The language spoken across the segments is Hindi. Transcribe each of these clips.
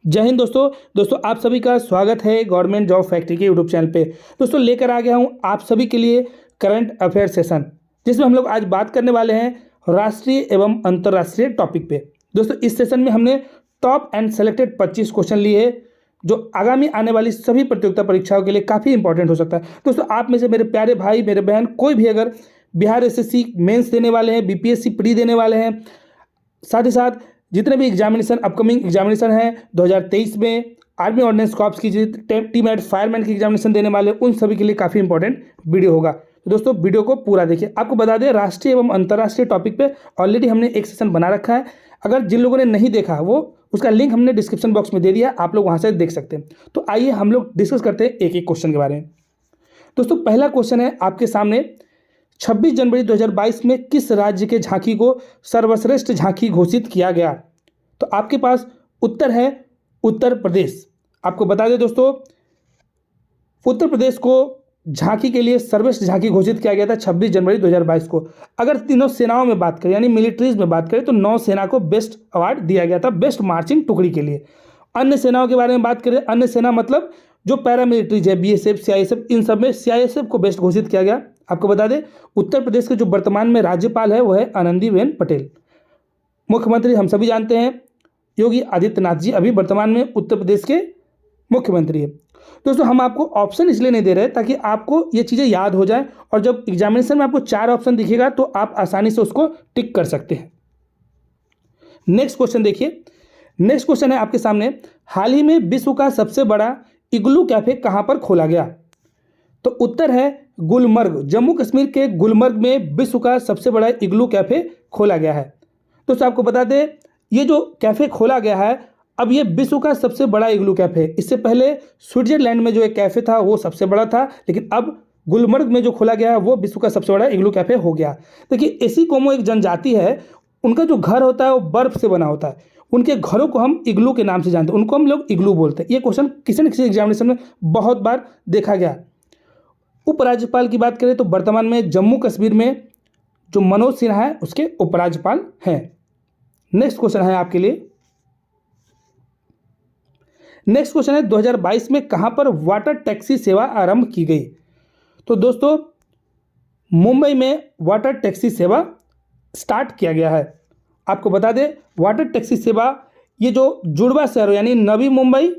जय हिंद दोस्तों आप सभी का स्वागत है गवर्नमेंट जॉब फैक्ट्री के यूट्यूब चैनल पे। दोस्तों लेकर आ गया हूँ आप सभी के लिए करंट अफेयर सेशन, जिसमें हम लोग आज बात करने वाले हैं राष्ट्रीय एवं अंतर्राष्ट्रीय टॉपिक पे। दोस्तों इस सेशन में हमने टॉप एंड सेलेक्टेड 25 क्वेश्चन लिए हैं जो आगामी आने वाली सभी प्रतियोगिता परीक्षाओं के लिए काफ़ी इंपॉर्टेंट हो सकता है। दोस्तों आप में से मेरे प्यारे भाई मेरे बहन कोई भी अगर बिहार एसएससी मेंस देने वाले हैं, बीपीएससी प्री देने वाले हैं, साथ ही साथ जितने भी एग्जामिनेशन अपकमिंग एग्जामिनेशन हैं 2023 में आर्मी ऑर्डिनेंस कॉर्प्स की टीम एड फायरमैन की एग्जामिनेशन देने वाले उन सभी के लिए काफ़ी इंपॉर्टेंट वीडियो होगा। तो दोस्तों वीडियो को पूरा देखिए। आपको बता दें राष्ट्रीय एवं अंतर्राष्ट्रीय टॉपिक पे ऑलरेडी हमने एक सेशन बना रखा है। अगर जिन लोगों ने नहीं देखा वो उसका लिंक हमने डिस्क्रिप्शन बॉक्स में दे दिया, आप लोग वहाँ से देख सकते हैं। तो आइए हम लोग डिस्कस करते हैं एक एक क्वेश्चन के बारे में। दोस्तों पहला क्वेश्चन है आपके सामने, 26 जनवरी 2022 में किस राज्य के झांकी को सर्वश्रेष्ठ झांकी घोषित किया गया? तो आपके पास उत्तर है उत्तर प्रदेश। आपको बता दें दोस्तों उत्तर प्रदेश को झांकी के लिए सर्वश्रेष्ठ झांकी घोषित किया गया था 26 जनवरी 2022 को। अगर तीनों सेनाओं में बात करें यानी मिलिट्रीज में बात करें तो नौसेना को बेस्ट अवार्ड दिया गया था बेस्ट मार्चिंग टुकड़ी के लिए। अन्य सेनाओं के बारे में बात करें, अन्य सेना मतलब जो पैरामिलिट्रीज है बीएसएफ सीआईएसएफ, इन सब में सीआईएसएफ को बेस्ट घोषित किया गया। आपको बता दें उत्तर प्रदेश के जो वर्तमान में राज्यपाल है वह है आनंदीबेन पटेल। मुख्यमंत्री हम सभी जानते हैं योगी आदित्यनाथ जी अभी वर्तमान में उत्तर प्रदेश के मुख्यमंत्री है। दोस्तों हम आपको ऑप्शन इसलिए नहीं दे रहे ताकि आपको ये चीज़ें याद हो जाए, और जब एग्जामिनेशन में आपको 4 ऑप्शन दिखेगा तो आप आसानी से उसको टिक कर सकते हैं। नेक्स्ट क्वेश्चन देखिए। नेक्स्ट क्वेश्चन है आपके सामने, हाल ही में विश्व का सबसे बड़ा इग्लू कैफे कहाँ पर खोला गया? तो उत्तर है गुलमर्ग। जम्मू कश्मीर के गुलमर्ग में विश्व का सबसे बड़ा इग्लू कैफे खोला गया है। दोस्तों आपको बता दें ये जो कैफ़े खोला गया है अब ये विश्व का सबसे बड़ा इग्लू कैफ़े है। इससे पहले स्विट्जरलैंड में जो एक कैफ़े था वो सबसे बड़ा था, लेकिन अब गुलमर्ग में जो खोला गया है वो विश्व का सबसे बड़ा इग्लू कैफ़े हो गया। देखिए एस्किमो एक जनजाति है, उनका जो घर होता है वो बर्फ़ से बना होता है। उनके घरों को हम इग्लू के नाम से जानते हैं, उनको हम लोग इग्लू बोलते हैं। ये क्वेश्चन किसी न किसी एग्जामिनेशन में बहुत बार देखा गया। उपराज्यपाल की बात करें तो वर्तमान में जम्मू कश्मीर में जो मनोज सिन्हा है उसके उपराज्यपाल हैं। नेक्स्ट क्वेश्चन है आपके लिए। नेक्स्ट क्वेश्चन है 2022 में कहां पर वाटर टैक्सी सेवा आरंभ की गई? तो दोस्तों मुंबई में वाटर टैक्सी सेवा स्टार्ट किया गया है। आपको बता दें वाटर टैक्सी सेवा ये जो जुड़वा शहर यानी नवी मुंबई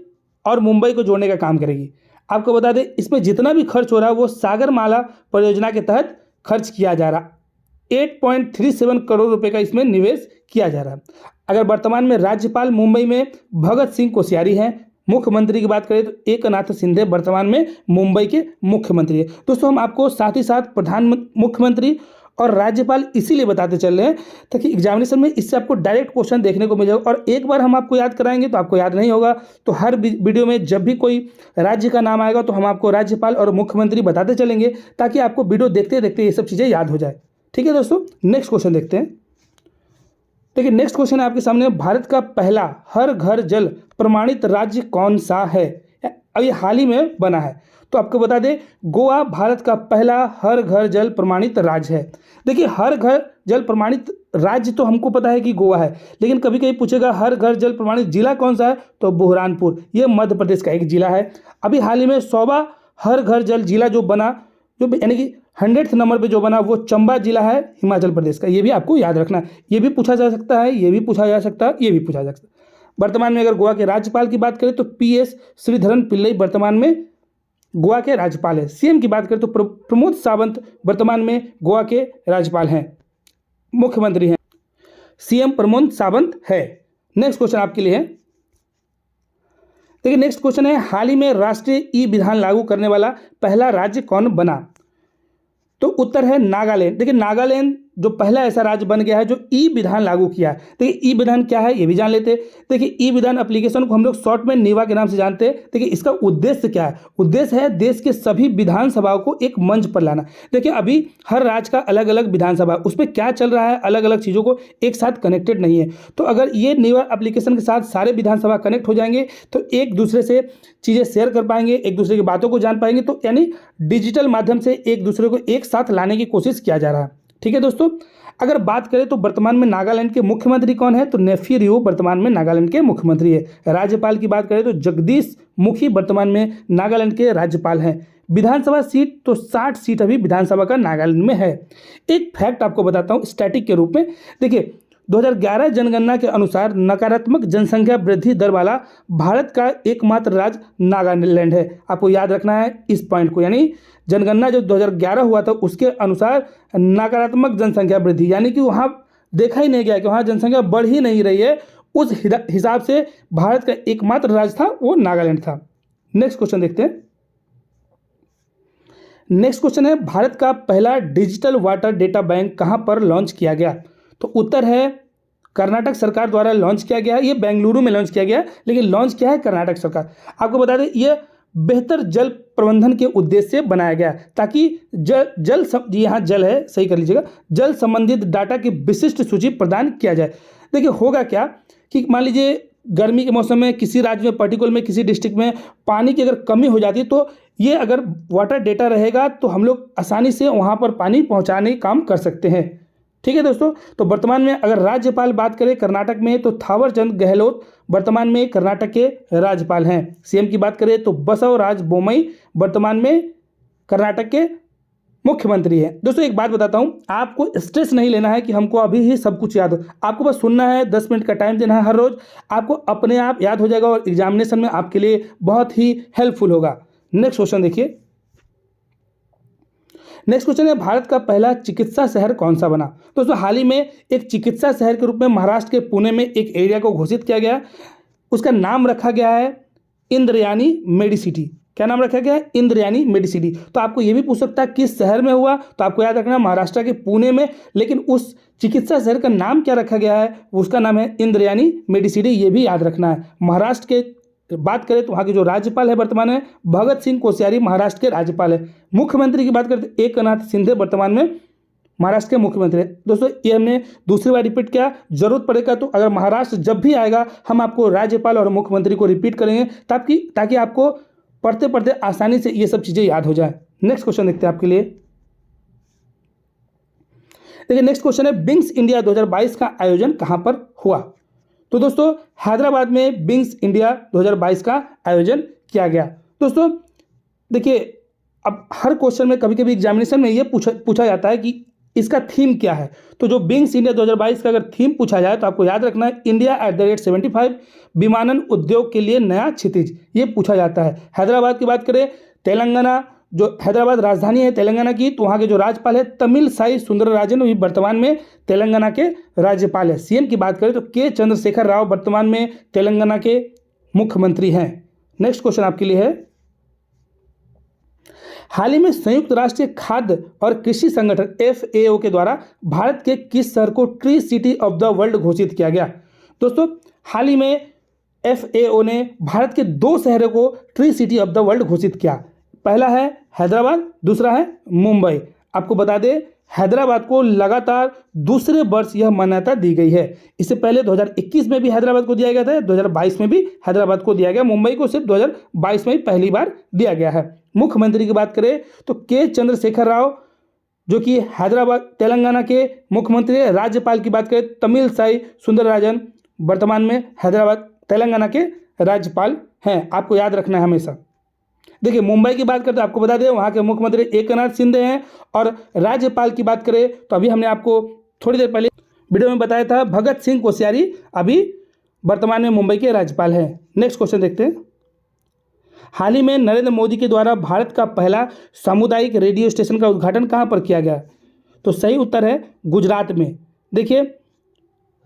और मुंबई को जोड़ने का काम करेगी। आपको बता दें इसमें जितना भी खर्च हो रहा है वो सागरमाला परियोजना के तहत खर्च किया जा रहा है। 8.37 करोड़ रुपए का इसमें निवेश किया जा रहा है। अगर वर्तमान में राज्यपाल मुंबई में भगत सिंह कोश्यारी हैं, मुख्यमंत्री की बात करें तो एकनाथ शिंदे वर्तमान में मुंबई के मुख्यमंत्री है। दोस्तों हम आपको साथ ही साथ प्रधान मुख्यमंत्री और राज्यपाल इसीलिए बताते चल रहे हैं ताकि एग्जामिनेशन में इससे आपको डायरेक्ट क्वेश्चन देखने को मिल जाएगा, और एक बार हम आपको याद कराएंगे तो आपको याद नहीं होगा। तो हर वीडियो में जब भी कोई राज्य का नाम आएगा तो हम आपको राज्यपाल और मुख्यमंत्री बताते चलेंगे ताकि आपको वीडियो देखते देखते ये सब चीज़ें याद हो जाए। ठीक है दोस्तों, नेक्स्ट क्वेश्चन देखते हैं। देखिए नेक्स्ट क्वेश्चन है आपके सामने, भारत का पहला हर घर जल प्रमाणित राज्य कौन सा है? अभी हाल ही में बना है। तो आपको बता दें गोवा भारत का पहला हर घर जल प्रमाणित राज्य है। देखिए हर घर जल प्रमाणित राज्य तो हमको पता है कि गोवा है, लेकिन कभी कभी पूछेगा हर घर जल प्रमाणित जिला कौन सा है, तो बुरहानपुर ये मध्य प्रदेश का एक जिला है। अभी हाल ही में 100वां हर घर जल जिला जो बना, जो यानी कि 100th नंबर पे जो बना वो चंबा जिला है हिमाचल प्रदेश का। ये भी आपको याद रखना है, ये भी पूछा जा सकता है, ये भी पूछा जा सकता है, ये भी पूछा जा सकता है। वर्तमान में अगर गोवा के राज्यपाल की बात करें तो पीएस श्रीधरन पिल्लई वर्तमान में गोवा के राज्यपाल है। सीएम की बात करें तो प्रमोद सावंत वर्तमान में गोवा के राज्यपाल हैं, मुख्यमंत्री हैं। सीएम प्रमोद सावंत है। नेक्स्ट क्वेश्चन आपके लिए है। देखिए नेक्स्ट क्वेश्चन है, हाल ही में राष्ट्रीय ई विधान लागू करने वाला पहला राज्य कौन बना? तो उत्तर है नागालैंड। देखिए नागालैंड जो पहला ऐसा राज्य बन गया है जो ई विधान लागू किया है। देखिए ई विधान क्या है ये भी जान लेते हैं। देखिए ई विधान एप्लीकेशन को हम लोग शॉर्ट में नीवा के नाम से जानते हैं। देखिए इसका उद्देश्य क्या है? उद्देश्य है देश के सभी विधानसभाओं को एक मंच पर लाना। देखिए अभी हर राज्य का अलग अलग विधानसभा, उसमें क्या चल रहा है अलग अलग चीज़ों को एक साथ कनेक्टेड नहीं है। तो अगर ये नीवा एप्लीकेशन के साथ सारे विधानसभा कनेक्ट हो जाएंगे तो एक दूसरे से चीज़ें शेयर कर पाएंगे, एक दूसरे की बातों को जान पाएंगे। तो यानी डिजिटल माध्यम से एक दूसरे को एक साथ लाने की कोशिश किया जा रहा है। ठीक है दोस्तों, अगर बात करें तो वर्तमान में नागालैंड के मुख्यमंत्री कौन है, तो नेफ्यू रियो वर्तमान में नागालैंड के मुख्यमंत्री है। राज्यपाल की बात करें तो जगदीश मुखी वर्तमान में नागालैंड के राज्यपाल हैं। विधानसभा सीट तो 60 सीट अभी विधानसभा का नागालैंड में है। एक फैक्ट आपको बताता हूँ स्टैटिक के रूप में। देखिए 2011 जनगणना के अनुसार नकारात्मक जनसंख्या वृद्धि दर वाला भारत का एकमात्र राज्य नागालैंड है। आपको याद रखना है इस पॉइंट को, यानी जनगणना जो 2011 हुआ था उसके अनुसार नकारात्मक जनसंख्या वृद्धि, यानी कि वहाँ देखा ही नहीं गया कि वहाँ जनसंख्या बढ़ ही नहीं रही है, उस हिसाब से भारत का एकमात्र राज्य था वो नागालैंड था। नेक्स्ट क्वेश्चन देखते हैं। नेक्स्ट क्वेश्चन है, भारत का पहला डिजिटल वाटर डेटा बैंक कहाँ पर लॉन्च किया गया? तो उत्तर है कर्नाटक सरकार द्वारा लॉन्च किया गया है। ये बेंगलुरु में लॉन्च किया गया है, लेकिन लॉन्च किया है कर्नाटक सरकार। आपको बता दें ये बेहतर जल प्रबंधन के उद्देश्य से बनाया गया है, ताकि यहाँ जल है, सही कर लीजिएगा, जल संबंधित डाटा की विशिष्ट सूची प्रदान किया जाए। देखिए होगा क्या कि मान लीजिए गर्मी के मौसम में किसी राज्य में पर्टिकुलर में किसी डिस्ट्रिक्ट में पानी की अगर कमी हो जाती है, तो ये अगर वाटर डेटा रहेगा तो हम लोग आसानी से वहाँ पर पानी पहुँचाने का काम कर सकते हैं। ठीक है दोस्तों, तो वर्तमान में अगर राज्यपाल बात करें कर्नाटक में तो थावरचंद गहलोत वर्तमान में कर्नाटक के राज्यपाल हैं। सीएम की बात करें तो बसवराज बोम्मई वर्तमान में कर्नाटक के मुख्यमंत्री हैं। दोस्तों एक बात बताता हूं, आपको स्ट्रेस नहीं लेना है कि हमको अभी ही सब कुछ याद हो, आपको बस सुनना है, 10 मिनट का टाइम देना है हर रोज, आपको अपने आप याद हो जाएगा और एग्जामिनेशन में आपके लिए बहुत ही हेल्पफुल होगा। नेक्स्ट क्वेश्चन देखिए। नेक्स्ट क्वेश्चन है, भारत का पहला चिकित्सा शहर कौन सा बना? दोस्तों हाल ही में एक चिकित्सा शहर के रूप में महाराष्ट्र के पुणे में एक एरिया को घोषित किया गया, उसका नाम रखा गया है इंद्रयानी मेडिसिटी। क्या नाम रखा गया है? इंद्रयानी मेडिसिटी। तो आपको ये भी पूछ सकता है किस शहर में हुआ, तो आपको याद रखना महाराष्ट्र के पुणे में, लेकिन उस चिकित्सा शहर का नाम क्या रखा गया है, उसका नाम है इंद्रयानी मेडिसिटी, ये भी याद रखना है। महाराष्ट्र के बात करें तो वहाँ के जो राज्यपाल है वर्तमान में भगत सिंह कोश्यारी महाराष्ट्र के राज्यपाल है। मुख्यमंत्री की बात करते एकनाथ शिंदे वर्तमान में महाराष्ट्र के मुख्यमंत्री है। दोस्तों ये हमने दूसरी बार रिपीट किया, जरूरत पड़ेगा तो अगर महाराष्ट्र जब भी आएगा हम आपको राज्यपाल और मुख्यमंत्री को रिपीट करेंगे ताकि आपको पढ़ते पढ़ते आसानी से ये सब चीज़ें याद हो जाए। नेक्स्ट क्वेश्चन देखते हैं आपके लिए। देखिए नेक्स्ट क्वेश्चन है, बिंग्स इंडिया 2022 का आयोजन कहाँ पर हुआ? तो दोस्तों हैदराबाद में बिंग्स इंडिया 2022 का आयोजन किया गया। दोस्तों देखिए अब हर क्वेश्चन में कभी कभी एग्जामिनेशन में ये पूछा जाता है कि इसका थीम क्या है। तो जो बिंग्स इंडिया 2022 का अगर थीम पूछा जाए तो आपको याद रखना है इंडिया @75 विमानन उद्योग के लिए नया क्षितिज, ये पूछा जाता है। हैदराबाद की बात करें, तेलंगाना जो हैदराबाद राजधानी है तेलंगाना की, तो वहाँ के जो राज्यपाल है तमिलसाई सुंदरराजन भी वर्तमान में तेलंगाना के राज्यपाल है। सीएम की बात करें तो के चंद्रशेखर राव वर्तमान में तेलंगाना के मुख्यमंत्री हैं। नेक्स्ट क्वेश्चन आपके लिए है, हाल ही में संयुक्त राष्ट्र खाद्य और कृषि संगठन FAO के द्वारा भारत के किस शहर को tree city of the world घोषित किया गया? दोस्तों हाल ही में FAO ने भारत के 2 शहरों को tree city of the world घोषित किया। पहला है हैदराबाद, दूसरा है मुंबई। आपको बता दें हैदराबाद को लगातार दूसरे वर्ष यह मान्यता दी गई है। इससे पहले 2021 में भी हैदराबाद को दिया गया था, 2022 में भी हैदराबाद को दिया गया, मुंबई को सिर्फ 2022 में ही पहली बार दिया गया है। मुख्यमंत्री की बात करें तो के चंद्रशेखर राव जो कि हैदराबाद तेलंगाना के मुख्यमंत्री है। राज्यपाल की बात करें तमिलसाई सुंदरराजन वर्तमान में हैदराबाद तेलंगाना के राज्यपाल हैं, आपको याद रखना है हमेशा। देखिए मुंबई की बात करते हैं, आपको बता दें वहाँ के मुख्यमंत्री एकनाथ शिंदे हैं, और राज्यपाल की बात करें तो अभी हमने आपको थोड़ी देर पहले वीडियो में बताया था भगत सिंह कोश्यारी अभी वर्तमान में मुंबई के राज्यपाल हैं। नेक्स्ट क्वेश्चन देखते हैं, हाल ही में नरेंद्र मोदी के द्वारा भारत का पहला सामुदायिक रेडियो स्टेशन का उद्घाटन कहाँ पर किया गया? तो सही उत्तर है गुजरात में। देखिए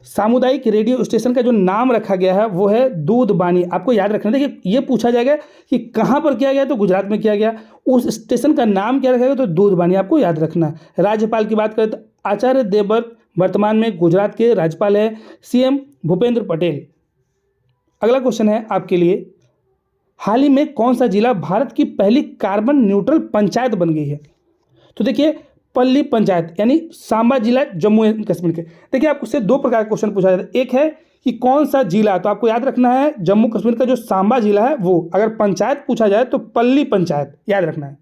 सामुदायिक रेडियो स्टेशन का जो नाम रखा गया है वो है दूधबानी, आपको याद रखना। देखिए ये पूछा जाएगा कि कहाँ पर किया गया, तो गुजरात में किया गया, उस स्टेशन का नाम क्या रखा गया, तो दूधबानी, आपको याद रखना है। राज्यपाल की बात करें तो आचार्य देवव्रत वर्तमान में गुजरात के राज्यपाल है। CM भूपेंद्र पटेल। अगला क्वेश्चन है आपके लिए, हाल ही में कौन सा जिला भारत की पहली कार्बन न्यूट्रल पंचायत बन गई है? तो देखिए पल्ली पंचायत, यानी सांबा जिला जम्मू एंड कश्मीर के। देखिए आपको से 2 प्रकार का क्वेश्चन पूछा जाता है, एक है कि कौन सा जिला, तो आपको याद रखना है जम्मू कश्मीर का जो सांबा जिला है वो, अगर पंचायत पूछा जाए तो पल्ली पंचायत याद रखना है।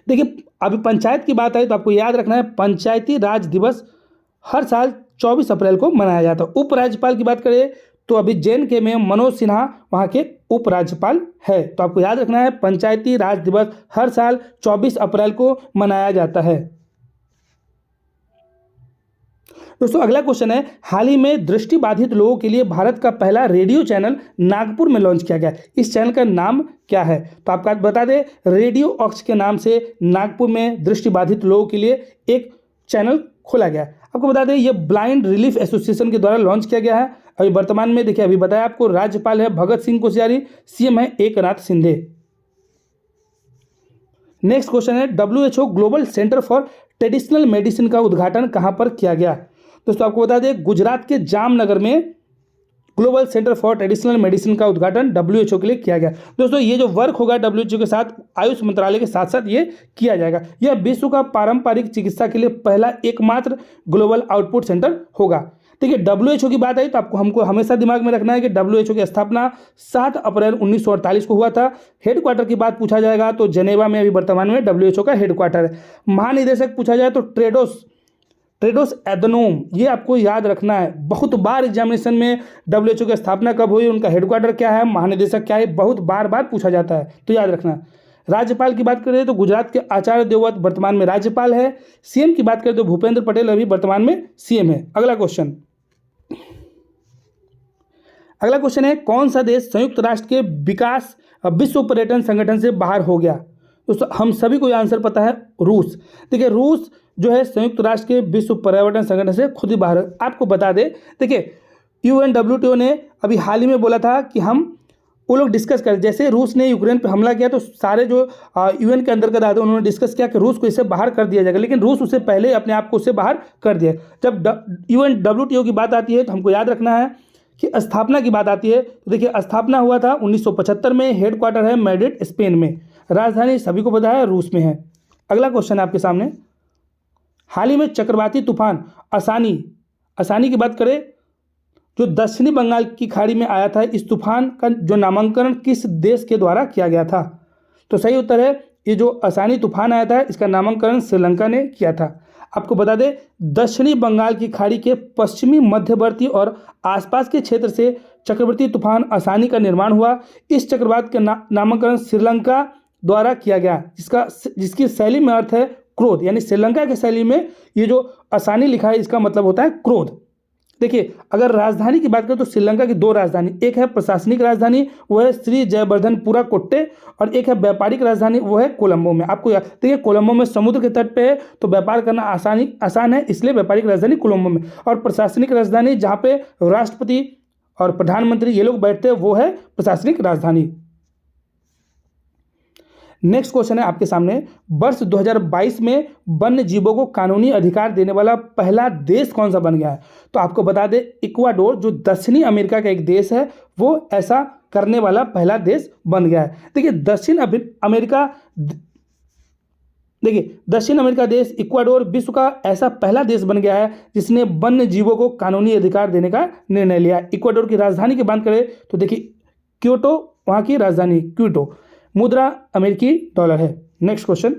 देखिए अभी पंचायत की बात आई तो आपको याद रखना है पंचायती राज दिवस हर साल 24 अप्रैल को मनाया जाता है। उपराज्यपाल की बात करें तो अभी जे.एन.के में मनोज सिन्हा वहाँ के उपराज्यपाल है। तो आपको याद रखना है पंचायती राज दिवस हर साल 24 अप्रैल को मनाया जाता है। दोस्तों अगला क्वेश्चन है, हाल ही में दृष्टिबाधित लोगों के लिए भारत का पहला रेडियो चैनल नागपुर में लॉन्च किया गया। इस चैनल का नाम क्या है? तो आपको आज बता दें, रेडियो ऑक्स के नाम से नागपुर में दृष्टिबाधित लोगों के लिए एक चैनल खोला गया। आपको बता दें ये ब्लाइंड रिलीफ एसोसिएशन के द्वारा लॉन्च किया गया है। अभी वर्तमान में देखिए अभी बताया आपको राज्यपाल है भगत सिंह कोश्यारी, सीएम है एकनाथ शिंदे। नेक्स्ट क्वेश्चन है, WHO global centre for traditional medicine का उद्घाटन कहां पर किया गया? दोस्तों आपको बता दें गुजरात के जामनगर में global centre for traditional medicine का उद्घाटन WHO के लिए किया गया। दोस्तों ये जो वर्क होगा WHO के साथ आयुष मंत्रालय के साथ साथ ये किया जाएगा। यह विश्व का पारंपरिक चिकित्सा के लिए पहला एकमात्र ग्लोबल आउटपुट सेंटर होगा। देखिए WHO की बात आई तो आपको हमको हमेशा दिमाग में रखना है कि WHO की स्थापना 7 अप्रैल 1948 को हुआ था। हेडक्वार्टर की बात पूछा जाएगा तो जेनेवा में अभी वर्तमान में WHO का हेडक्वार्टर है। महानिदेशक पूछा जाए तो टेड्रोस एधनोम, ये आपको याद रखना है। बहुत बार एग्जामिनेशन में WHO की स्थापना कब हुई, उनका हेडक्वार्टर क्या है, महानिदेशक क्या है, बहुत बार पूछा जाता है, तो याद रखना। राज्यपाल की बात करें तो गुजरात के आचार्य देवव्रत वर्तमान में राज्यपाल है। सीएम की बात करें तो भूपेंद्र पटेल अभी वर्तमान में सीएम है। अगला क्वेश्चन है, कौन सा देश संयुक्त राष्ट्र के विकास विश्व पर्यटन संगठन से बाहर हो गया? दोस्तों हम सभी को यह आंसर पता है, रूस। देखिए रूस जो है संयुक्त राष्ट्र के विश्व पर्यटन संगठन से खुद ही बाहर। आपको बता दें, देखिए UNWTO ने अभी हाल ही में बोला था कि वो लोग डिस्कस करें। जैसे रूस ने यूक्रेन पर हमला किया तो सारे जो UN के अंतर्गत आते उन्होंने डिस्कस किया कि रूस को इससे बाहर कर दिया जाएगा, लेकिन रूस उससे पहले अपने आप को उससे बाहर कर दिया। जब UNWTO की बात आती है तो हमको याद रखना है कि स्थापना की बात आती है तो देखिए स्थापना हुआ था 1975 में। हेडक्वार्टर है मैड्रिड स्पेन में, राजधानी सभी को पता है रूस में है। अगला क्वेश्चन है आपके सामने, हाल ही में चक्रवाती तूफान असानी की बात करें जो दक्षिणी बंगाल की खाड़ी में आया था, इस तूफान का जो नामकरण किस देश के द्वारा किया गया था? तो सही उत्तर है ये जो असानी तूफान आया था इसका नामकरण श्रीलंका ने किया था। आपको बता दें दक्षिणी बंगाल की खाड़ी के पश्चिमी मध्यवर्ती और आसपास के क्षेत्र से चक्रवाती तूफान असानी का निर्माण हुआ। इस चक्रवात का नामकरण श्रीलंका द्वारा किया गया, जिसकी शैली में अर्थ है क्रोध, यानी श्रीलंका की शैली में ये जो असानी लिखा है इसका मतलब होता है क्रोध। देखिए अगर राजधानी की बात करें तो श्रीलंका की 2 राजधानी, एक है प्रशासनिक राजधानी वो है श्री जयवर्धनपुरा कोट्टे, और एक है व्यापारिक राजधानी वो है कोलंबो में। आपको देखिए कोलंबो में समुद्र के तट पे है तो व्यापार करना आसान है, इसलिए व्यापारिक राजधानी कोलंबो में। और प्रशासनिक राजधानी जहाँ पे राष्ट्रपति और प्रधानमंत्री ये लोग बैठते हैं वो है प्रशासनिक राजधानी। नेक्स्ट क्वेश्चन है आपके सामने, वर्ष 2022 में वन्य जीवों को कानूनी अधिकार देने वाला पहला देश कौन सा बन गया है? तो आपको बता दें इक्वाडोर जो दक्षिणी अमेरिका का एक देश है वो ऐसा करने वाला पहला देश बन गया है। देखिए दक्षिण अमेरिका देश इक्वाडोर विश्व का ऐसा पहला देश बन गया है जिसने वन्य जीवों को कानूनी अधिकार देने का निर्णय लिया। इक्वाडोर की राजधानी की बात करें तो देखिए क्योटो, वहाँ की राजधानी क्योटो, मुद्रा अमेरिकी डॉलर है। नेक्स्ट क्वेश्चन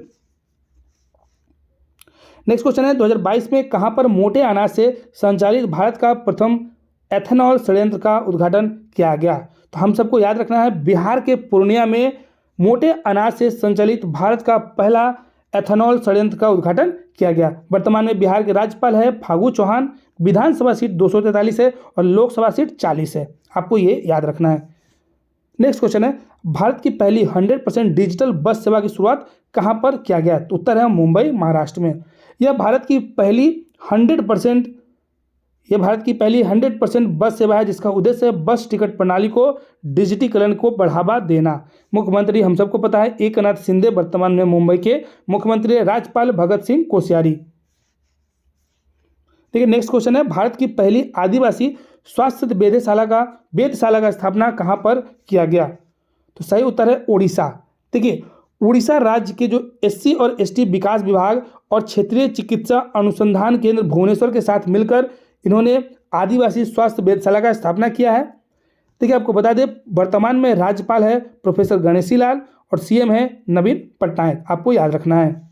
है 2022 में कहां पर मोटे अनाज से संचालित भारत का प्रथम एथेनॉल संयंत्र का उद्घाटन किया गया? तो हम सबको याद रखना है बिहार के पूर्णिया में मोटे अनाज से संचालित भारत का पहला एथेनॉल संयंत्र का उद्घाटन किया गया। वर्तमान में बिहार के राज्यपाल है फागू चौहान, विधानसभा सीट 243 है और लोकसभा सीट 40 है, आपको ये याद रखना है। नेक्स्ट क्वेश्चन है भारत की पहली 100% डिजिटल बस सेवा की शुरुआत कहां पर किया गया? तो उत्तर है मुंबई महाराष्ट्र में। यह भारत की पहली 100% बस सेवा है जिसका उद्देश्य है बस टिकट प्रणाली को डिजिटीकरण को बढ़ावा देना। मुख्यमंत्री हम सबको पता है एकनाथ शिंदे, वर्तमान में मुंबई के मुख्यमंत्री, राज्यपाल भगत सिंह कोश्यारी। देखिए नेक्स्ट क्वेश्चन है भारत की पहली आदिवासी स्वास्थ्य वेधशाला का स्थापना कहां पर किया गया? तो सही उत्तर है उड़ीसा। देखिए उड़ीसा राज्य के जो SC और ST विकास विभाग और क्षेत्रीय चिकित्सा अनुसंधान केंद्र भुवनेश्वर के साथ मिलकर इन्होंने आदिवासी स्वास्थ्य वेधशाला का स्थापना किया है। देखिए आपको बता दें वर्तमान में राज्यपाल है प्रोफेसर गणेशी लाल और सीएम है नवीन पटनायक, आपको याद रखना है।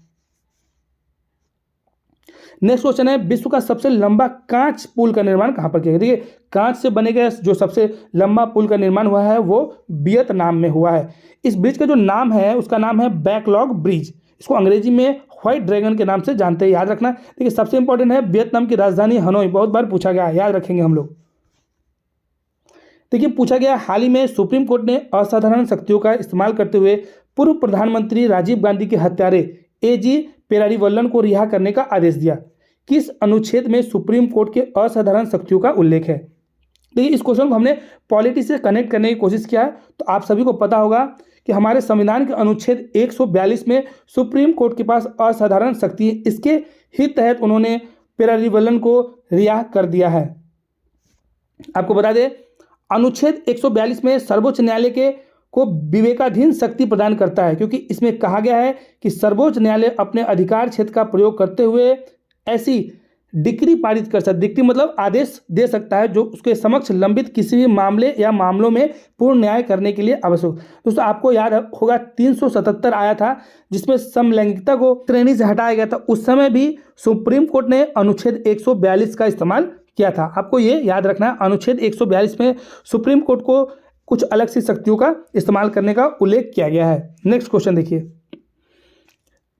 नेक्स्ट क्वेश्चन है विश्व का सबसे लंबा कांच पुल का निर्माण कहां पर किया गया। देखिए कांच से बने गए जो सबसे लंबा पुल का निर्माण हुआ है वो वियतनाम में हुआ है। इस ब्रिज का जो नाम है उसका नाम है बैकलॉग ब्रिज, इसको अंग्रेजी में व्हाइट ड्रैगन के नाम से जानते हैं, याद रखना। देखिए सबसे इंपॉर्टेंट है वियतनाम की राजधानी हनोई, बहुत बार पूछा गया, याद रखेंगे हम लोग। देखिए पूछा गया हाल ही में सुप्रीम कोर्ट ने असाधारण शक्तियों का इस्तेमाल करते हुए पूर्व प्रधानमंत्री राजीव गांधी के हत्यारे एजी पेरारीवल्लन को रिहा करने का आदेश दिया, किस अनुच्छेद में सुप्रीम कोर्ट के असाधारण शक्तियों का उल्लेख है। देखिए इस क्वेश्चन को हमने पॉलिटी से कनेक्ट करने की कोशिश किया है, तो आप सभी को पता होगा कि हमारे संविधान के अनुच्छेद 142 में सुप्रीम कोर्ट के पास असाधारण शक्ति है, इसके ही तहत उन्होंने पेरारीवल्लन को रिहा कर दिया है। आपको बता दें अनुच्छेद 142 में सर्वोच्च न्यायालय को विवेकाधीन शक्ति प्रदान करता है, क्योंकि इसमें कहा गया है कि सर्वोच्च न्यायालय अपने अधिकार क्षेत्र का प्रयोग करते हुए ऐसी डिक्री पारित कर सकता, डिक्री मतलब आदेश दे सकता है जो उसके समक्ष लंबित किसी भी मामले या मामलों में पूर्ण न्याय करने के लिए आवश्यक। दोस्तों आपको याद होगा 377 आया था जिसमें समलैंगिकता को श्रेणी से हटाया गया था, उस समय भी सुप्रीम कोर्ट ने अनुच्छेद 142 का इस्तेमाल किया था। आपको ये याद रखना है, अनुच्छेद 142 में सुप्रीम कोर्ट को कुछ अलग सी शक्तियों का इस्तेमाल करने का उल्लेख किया गया है। नेक्स्ट क्वेश्चन देखिए,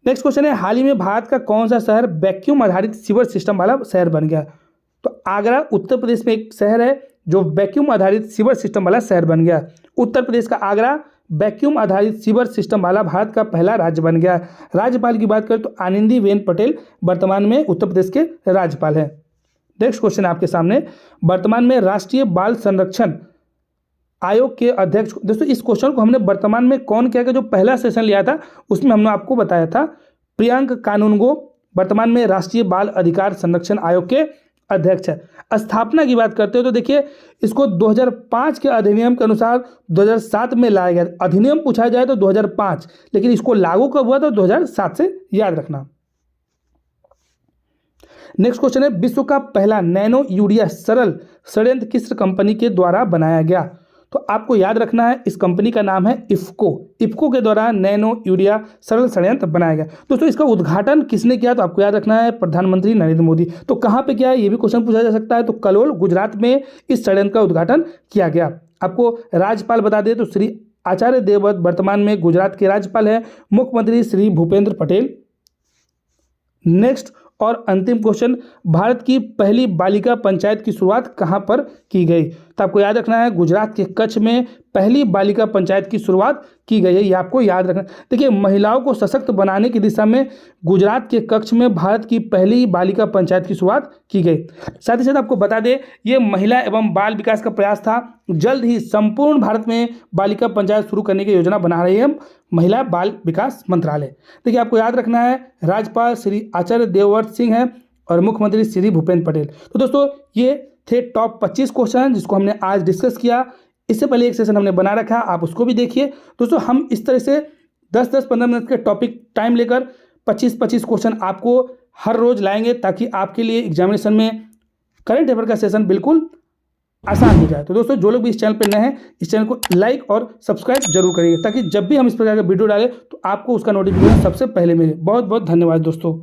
नेक्स्ट क्वेश्चन है हाल ही में भारत का कौन सा शहर वैक्यूम आधारित सीवर सिस्टम वाला शहर बन गया। तो आगरा उत्तर प्रदेश में एक शहर है जो वैक्यूम आधारित सीवर सिस्टम वाला शहर बन गया। उत्तर प्रदेश का आगरा वैक्यूम आधारित सीवर सिस्टम वाला भारत का पहला राज्य बन गया। राज्यपाल की बात करें तो आनंदीबेन पटेल वर्तमान में उत्तर प्रदेश के राज्यपाल हैं। नेक्स्ट क्वेश्चन आपके सामने, वर्तमान में राष्ट्रीय बाल संरक्षण आयोग के अध्यक्ष, दोस्तों इस क्वेश्चन को हमने वर्तमान में कौन किया, जो पहला सेशन लिया था उसमें हमने आपको बताया था प्रियंक कानूनगो वर्तमान में राष्ट्रीय बाल अधिकार संरक्षण आयोग के अध्यक्ष है। स्थापना की बात करते हो तो देखिए इसको 2005 के अधिनियम के अनुसार 2007 में लाया गया। अधिनियम पूछा जाए तो 2005, लेकिन इसको लागू कब हुआ तो 2007 से, याद रखना। नेक्स्ट क्वेश्चन है विश्व का पहला नैनो यूरिया सरल षड्यंत्र किस कंपनी के द्वारा बनाया गया। तो आपको याद रखना है इस कंपनी का नाम है इफ्को। इफ्को के द्वारा नैनो यूरिया सरल षड्यंत्र बनाया गया। दोस्तों इसका उद्घाटन किसने किया तो आपको याद रखना है प्रधानमंत्री नरेंद्र मोदी। तो कहाँ पे किया है ये भी क्वेश्चन पूछा जा सकता है, तो कलोल गुजरात में इस षड्यंत्र का उद्घाटन किया गया। आपको राज्यपाल बता दें तो श्री आचार्य देवव्रत वर्तमान में गुजरात के राज्यपाल है, मुख्यमंत्री श्री भूपेंद्र पटेल। नेक्स्ट और अंतिम क्वेश्चन, भारत की पहली बालिका पंचायत की शुरुआत कहां पर की गई। तो आपको याद रखना है गुजरात के कच्छ में पहली बालिका पंचायत की शुरुआत की गई है, ये आपको याद रखना। देखिए महिलाओं को सशक्त बनाने की दिशा में गुजरात के कच्छ में भारत की पहली बालिका पंचायत की शुरुआत की गई। साथ ही साथ आपको बता दें ये महिला एवं बाल विकास का प्रयास था, जल्द ही संपूर्ण भारत में बालिका पंचायत शुरू करने की योजना बना रही है महिला बाल विकास मंत्रालय। देखिए आपको याद रखना है राज्यपाल श्री आचार्य देवव्रत सिंह हैं और मुख्यमंत्री श्री भूपेंद्र पटेल। तो दोस्तों ये थे टॉप 25 क्वेश्चन जिसको हमने आज डिस्कस किया। इससे पहले एक सेशन हमने बना रखा है, आप उसको भी देखिए। दोस्तों हम इस तरह से 10-10-15 मिनट के टॉपिक टाइम लेकर 25-25 क्वेश्चन आपको हर रोज लाएंगे ताकि आपके लिए एग्जामिनेशन में करंट अफेयर का सेशन बिल्कुल आसान हो जाए। तो दोस्तों जो लोग भी इस चैनल पर नए हैं इस चैनल को लाइक और सब्सक्राइब जरूर करिएगा ताकि जब भी हम इस प्रकार का वीडियो डालें तो आपको उसका नोटिफिकेशन सबसे पहले मिले। बहुत बहुत धन्यवाद दोस्तों।